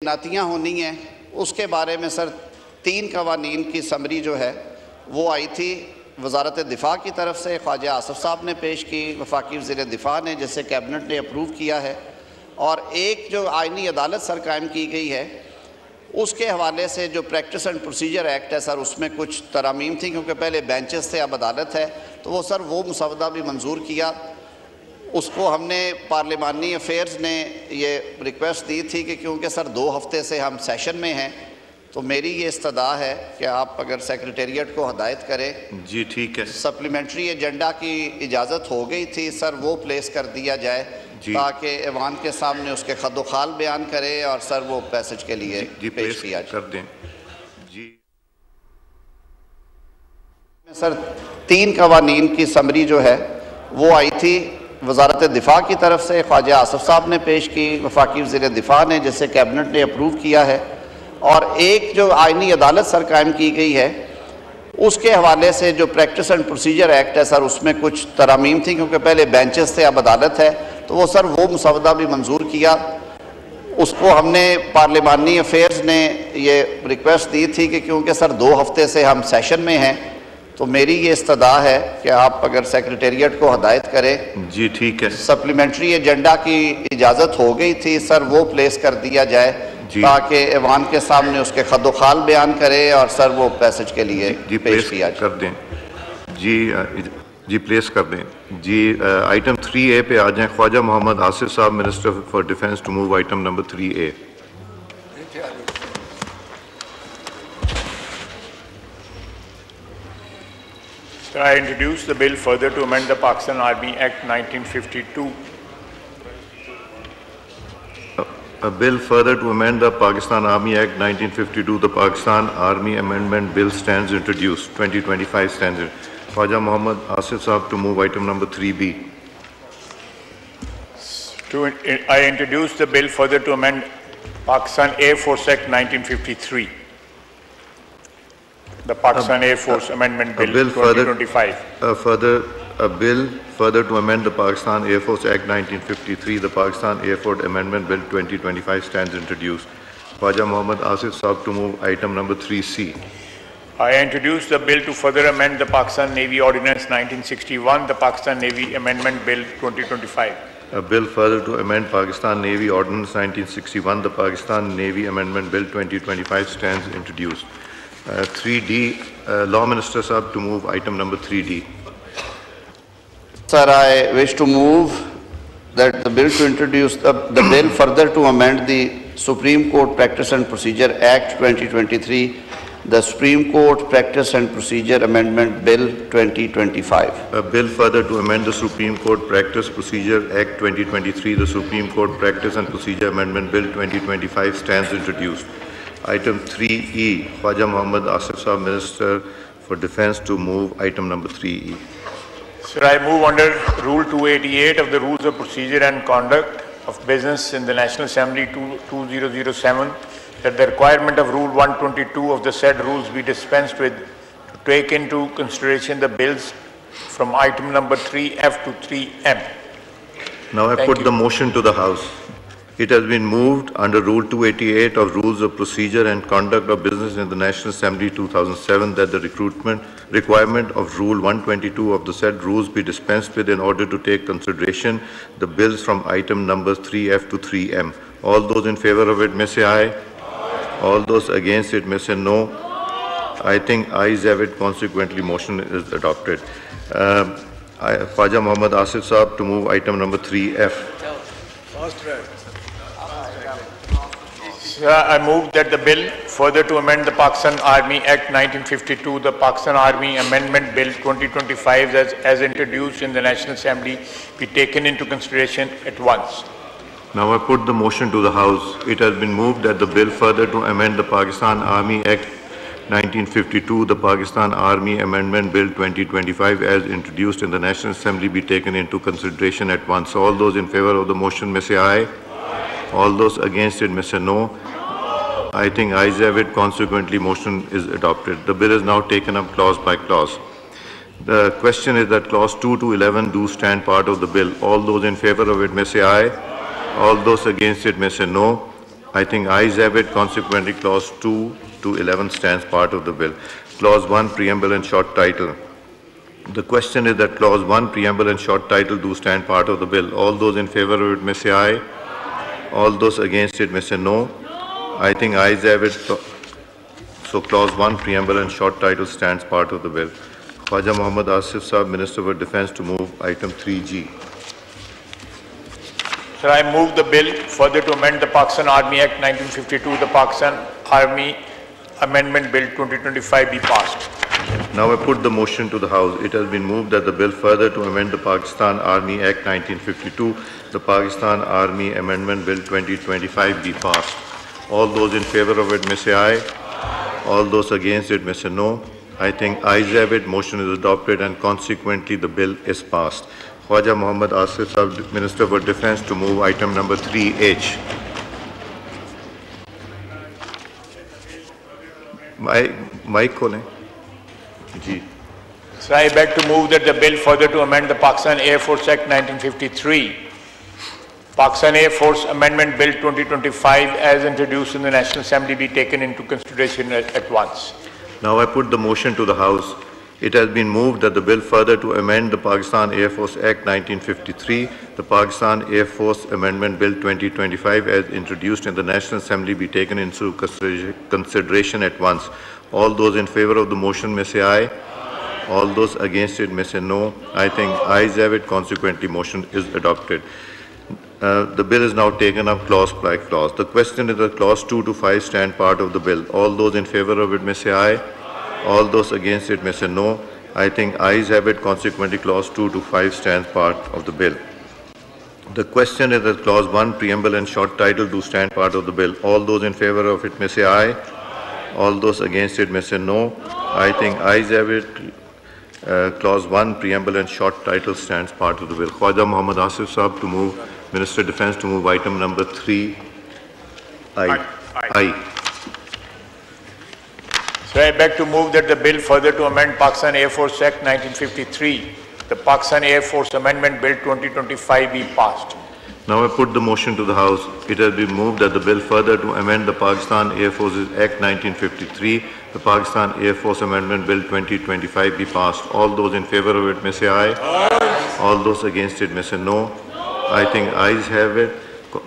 تعیناتیاں ہونی ہیں اس کے بارے میں سر 3 قوانین کی سمری جو ہے وہ آئی تھی وزارت دفاع کی طرف سے، خواجہ آصف صاحب نے پیش کی، وفاقی وزیر دفاع نے، جسے کیبنٹ نے اپروو کیا ہے، اور ایک جو آئینی عدالت سر قائم کی گئی ہے اس کے حوالے سے جو پریکٹس اینڈ پروسیجر ایکٹ ہے سر، اس میں کچھ ترامیم تھی کیونکہ پہلے بینچز تھے اب عدالت ہے، تو وہ سر وہ مسودہ بھی منظور کیا۔ اس کو ہم نے پارلیمانی افیئرز نے یہ ریکویسٹ دی تھی کہ کیونکہ سر 2 ہفتے سے ہم سیشن میں ہیں تو میری یہ استدعا ہے کہ آپ اگر سیکریٹریٹ کو ہدایت کریں۔ جی ٹھیک ہے، سپلیمنٹری ایجنڈا کی اجازت ہو گئی تھی سر، وہ پلیس کر دیا جائے تاکہ ایوان کے سامنے اس کے خد و خال بیان کرے اور سر وہ پیسج کے لیے پیش کیا جائے۔ کر دیں۔ جی سر 3 قوانین کی سمری جو ہے وہ آئی تھی وزارت دفاع کی طرف سے، خواجہ آصف صاحب نے پیش کی، وفاقی وزیر دفاع نے، جسے کیبنٹ نے اپروو کیا ہے، اور ایک جو آئینی عدالت سر قائم کی گئی ہے اس کے حوالے سے جو پریکٹس اینڈ پروسیجر ایکٹ ہے سر، اس میں کچھ ترامیم تھی کیونکہ پہلے بینچز تھے اب عدالت ہے، تو وہ سر وہ مسودہ بھی منظور کیا۔ اس کو ہم نے پارلیمانی افیئرز نے یہ ریکویسٹ دی تھی کہ کیونکہ سر 2 ہفتے سے ہم سیشن میں ہیں تو میری یہ استدعا ہے کہ آپ اگر سیکریٹریٹ کو ہدایت کریں۔ جی ٹھیک ہے، سپلیمنٹری ایجنڈا کی اجازت ہو گئی تھی سر، وہ پلیس کر دیا جائے تاکہ ایوان کے سامنے اس کے خد و خال بیان کرے اور سر وہ پیسج کے لیے پیش کیا جائے۔ کر دیں۔ جی پلیس کر دیں۔ جی آئٹم 3A پہ آ جائیں۔ خواجہ محمد آصف صاحب، minister for defence, to move item number 3A۔ Sir, I introduce the bill further to amend the Pakistan Army Act 1952. A bill further to amend the Pakistan Army Act 1952, the Pakistan Army Amendment Bill stands introduced, 2025 stands in. Khwaja Muhammad Asif Sahab to move item number 3B. I introduce the bill further to amend Pakistan Air Force Act 1953. The Pakistan Air Force Amendment Bill 2025. A bill further to amend the Pakistan Air Force Act 1953, the Pakistan Air Force Amendment Bill 2025 stands introduced. Khwaja Muhammad Asif Sahab to move item number 3C. I introduce the bill to further amend the Pakistan Navy Ordinance 1961, the Pakistan Navy Amendment Bill 2025. A bill further to amend Pakistan Navy Ordinance 1961, the Pakistan Navy Amendment Bill 2025 stands introduced. 3D, Law Minister Sahab to move item number 3D. Sir, I wish to move that the bill to introduce the bill further to amend the Supreme Court Practice and Procedure Act 2023, the Supreme Court Practice and Procedure Amendment Bill 2025. A bill further to amend the Supreme Court Practice Procedure Act 2023, the Supreme Court Practice and Procedure Amendment Bill 2025 stands introduced. Item 3E, Khwaja Muhammad Asif Sahab, Minister for Defense, to move item number 3E. Sir, I move under Rule 288 of the Rules of Procedure and Conduct of Business in the National Assembly 2007 that the requirement of Rule 122 of the said rules be dispensed with to take into consideration the bills from item number 3F to 3M. Now I put the motion to the House. It has been moved under Rule 288 of Rules of Procedure and Conduct of Business in the National Assembly 2007 that the requirement of Rule 122 of the said rules be dispensed with in order to take consideration the bills from item numbers 3F to 3M. All those in favor of it may say aye. All those against it may say no. I think ayes have it. Consequently, motion is adopted. Khwaja Muhammad Asif Sahab to move item number 3F. I move that the bill further to amend the Pakistan Army Act 1952, the Pakistan Army Amendment Bill 2025 as introduced in the National Assembly be taken into consideration at once. Now I put the motion to the House. It has been moved that the bill further to amend the Pakistan Army Act 1952, the Pakistan Army Amendment Bill 2025 as introduced in the National Assembly be taken into consideration at once. All those in favor of the motion may say aye. All those against it may say no. I think ayes have it. Consequently, motion is adopted. The bill is now taken up clause by clause. The question is that clause 2 to 11 do stand part of the bill. All those in favor of it may say aye. All those against it may say no. I think ayes have it. Consequently, clause 2 to 11 stands part of the bill. Clause 1, preamble and short title. The question is that clause 1, preamble and short title do stand part of the bill. All those in favor of it may say aye. All those against it may say no. I think ayes have it. So clause 1, preamble and short title stands part of the bill. Khwaja Mohammad Asif Saab, Minister for Defence, to move item 3G. Sir, I move the bill further to amend the Pakistan Army Act 1952, the Pakistan Army Amendment Bill 2025 be passed. Now I put the motion to the House. It has been moved that the bill further to amend the Pakistan Army Act 1952, the Pakistan Army Amendment Bill 2025 be passed. All those in favor of it may say aye. All those against it may say no. I think ayes have it. Motion is adopted and consequently the bill is passed. Khwaja Mohammad Asif Saab, Minister for Defence, to move item number 3H. Mic kholin. Ji. Sir, I beg to move that the bill further to amend the Pakistan Air Force Act 1953, Pakistan Air Force Amendment Bill 2025 as introduced in the National Assembly be taken into consideration at once. Now I put the motion to the House. It has been moved that the bill further to amend the Pakistan Air Force Act 1953, the Pakistan Air Force Amendment Bill 2025 as introduced in the National Assembly be taken into consideration at once. All those in favor of the motion may say aye. All those against it may say no. I think ayes have it. Consequently, motion is adopted. The bill is now taken up clause by clause. The question is that clause 2 to 5 stand part of the bill. All those in favor of it may say aye. All those against it may say no. I think ayes have it. Consequently, clause 2 to 5 stands part of the bill. The question is that clause 1, preamble and short title do stand part of the bill. All those in favor of it may say aye. All those against it may say no. I think ayes have it. Clause 1, preamble and short title stands part of the bill. Khwaja Mohammad Asif Saab, to move, Minister of Defence, to move item number 3. Aye. So I beg to move that the bill further to amend Pakistan Air Force Act 1953, the Pakistan Air Force Amendment Bill 2025 be passed. Now I put the motion to the House. It has been moved that the bill further to amend the Pakistan Air Forces Act 1953, the Pakistan Air Force Amendment Bill 2025 be passed. All those in favor of it may say aye. Aye. All those against it may say no. I think ayes have it.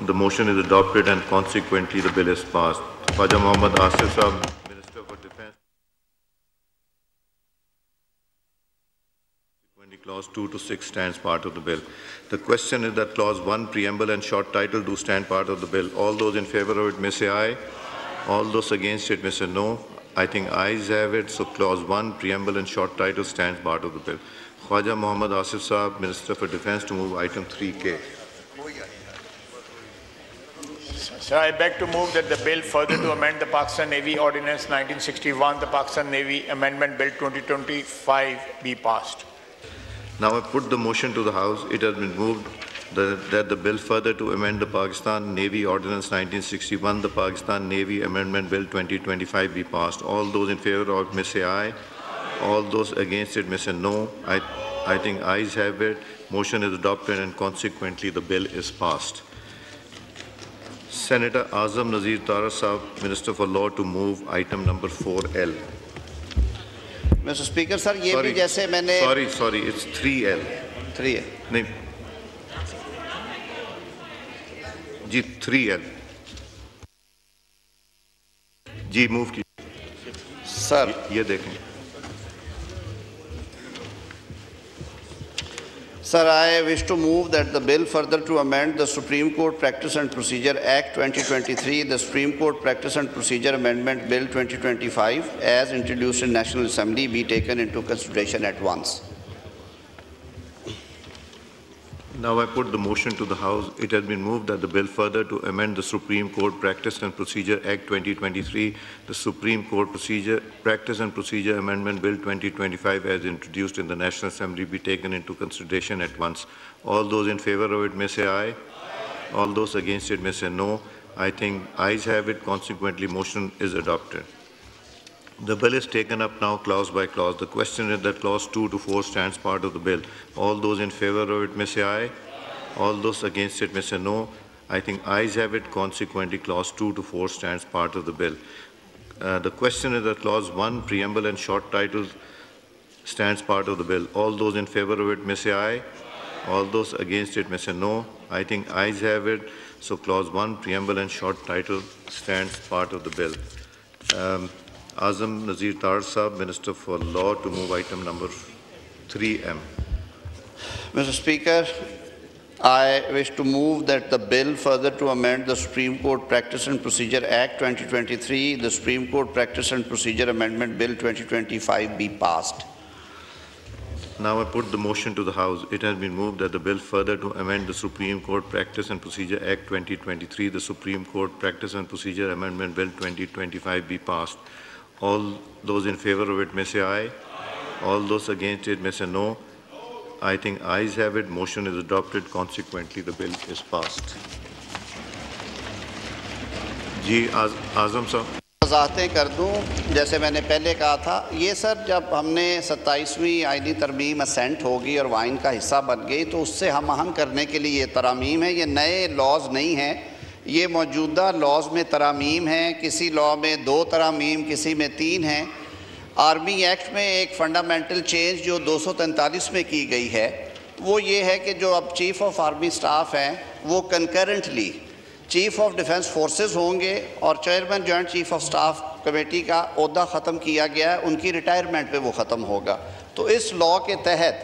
The motion is adopted and consequently the bill is passed. Khwaja Mohammad Asif Saab, Minister for Defence. Clause 2 to 6 stands part of the bill. The question is that clause 1, preamble and short title do stand part of the bill. All those in favor of it may say aye. All those against it may say no. I think ayes have it. So clause 1, preamble and short title stands part of the bill. Khwaja Mohammad Asif Saab, Minister for Defence, to move item 3K. Sir, I beg to move that the bill further to amend the Pakistan Navy Ordinance 1961, the Pakistan Navy Amendment Bill 2025 be passed. Now I put the motion to the House. It has been moved that the bill further to amend the Pakistan Navy Ordinance 1961, the Pakistan Navy Amendment Bill 2025 be passed. All those in favor of it may say aye. All those against it may say no. I think ayes have it. Motion is adopted and consequently the bill is passed. Senator Azam Nazir Tara Saab, Minister for Law, to move item number 4L. Mr. Speaker, sir, ये भी जैसे मैंने Sorry, it's 3L. 3 नहीं जी 3L जी move की sir ये देखें. Sir, I wish to move that the bill further to amend the Supreme Court Practice and Procedure Act 2023, the Supreme Court Practice and Procedure Amendment Bill 2025, as introduced in National Assembly, be taken into consideration at once. Now I put the motion to the House. It has been moved that the bill further to amend the Supreme Court Practice and Procedure Act 2023, the Supreme Court Practice and Procedure Amendment Bill 2025 as introduced in the National Assembly be taken into consideration at once. All those in favor of it may say aye. All those against it may say no. I think ayes have it. Consequently, motion is adopted. The bill is taken up now clause by clause. The question is that clause 2 to 4 stands part of the bill. All those in favor of it may say aye. All those against it may say no. I think ayes have it. Consequently, clause 2 to 4 stands part of the bill. The question is that clause 1, preamble and short titles, stands part of the bill. All those in favor of it may say aye. All those against it may say no. I think ayes have it. So clause 1, preamble and short title, stands part of the bill. Azam Nazir Tar Sahab, Minister for Law, to move item number 3M. Mr. Speaker, I wish to move that the bill further to amend the Supreme Court Practice and Procedure Act 2023, the Supreme Court Practice and Procedure Amendment Bill 2025 be passed. Now I put the motion to the House. It has been moved that the bill further to amend the Supreme Court Practice and Procedure Act 2023, the Supreme Court Practice and Procedure Amendment Bill 2025 be passed. All those in favor of it may say aye. All those against it may say no. I think ayes have it. Motion is adopted. Consequently, the bill is passed. Ji Azam sir. वजाहतें कर दूं, जैसे मैंने पहले कहा था, ये sir जब हमने 27वीं आईनी तरमीम असेंट होगी और वाइन का हिस्सा बन गई तो उससे हम आहंग करने के लिए ये तरामीम है, ये नए लॉज नहीं हैं, ये मौजूदा लॉज में तरामीम हैं, किसी लॉ में 2 तरामीम, किसी में 3 हैं। आर्मी एक्ट में एक फंडामेंटल चेंज जो 243 में की गई है वो ये है कि जो अब चीफ ऑफ आर्मी स्टाफ हैं वो concurrently chief of defence forces होंगे और chairman joint chief of staff committee का ओहदा ख़त्म किया गया है, उनकी रिटायरमेंट पे वो ख़त्म होगा। तो इस लॉ के तहत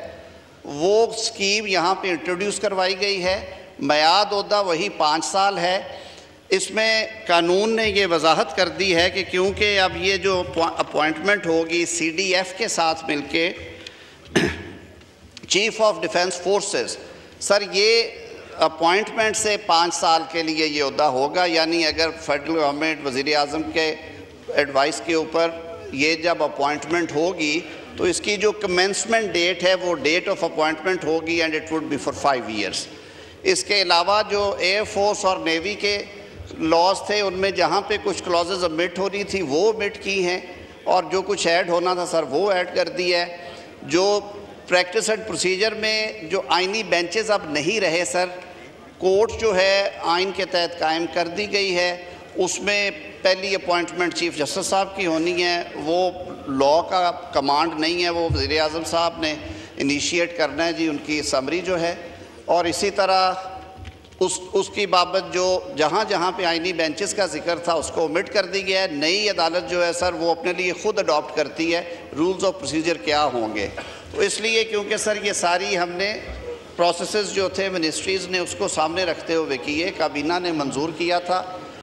वो स्कीम यहाँ पे इंट्रोड्यूस करवाई गई है। मियाद ओहदा वही 5 साल है। इसमें कानून ने ये वजाहत कर दी है कि क्योंकि अब ये जो अपॉइंटमेंट होगी CDF के साथ मिलके chief of defence forces, sir ये अपॉइंटमेंट से 5 साल के लिए ये ओहदा होगा, यानी अगर फेडरल गवर्नमेंट वज़ीर आज़म के एडवाइस के ऊपर ये जब अपॉइंटमेंट होगी तो इसकी जो कमेंसमेंट डेट है वो डेट ऑफ अपॉइंटमेंट होगी and it would be for 5 years। इसके अलावा जो एयर फोर्स और नेवी के लॉज थे उनमें जहाँ पे कुछ क्लॉजेज ओमिट हो रही थी वो ओमिट की हैं और जो कुछ ऐड होना था सर वो ऐड कर दिया है। जो प्रैक्टिस एंड प्रोसीजर में जो आइनी बेंचेस अब नहीं रहे सर, कोर्ट जो है आइन के तहत कायम कर दी गई है, उसमें पहली अपॉइंटमेंट चीफ जस्टिस साहब की होनी है, वो लॉ का कमांड नहीं है, वो वज़ीर आज़म साहब ने इनिशिएट करना है जी उनकी समरी जो है। और इसी तरह उसकी बाबत जो जहाँ जहाँ पे आइनी बेंचेस का जिक्र था उसको ओमिट कर दी गया है। नई अदालत जो है सर वो अपने लिए ख़ुद अडॉप्ट करती है रूल्स ऑफ प्रोसीजर क्या होंगे। तो इसलिए क्योंकि सर ये सारी हमने प्रोसेसेस जो थे मिनिस्ट्रीज़ ने उसको सामने रखते हुए किए, काबीना ने मंजूर किया था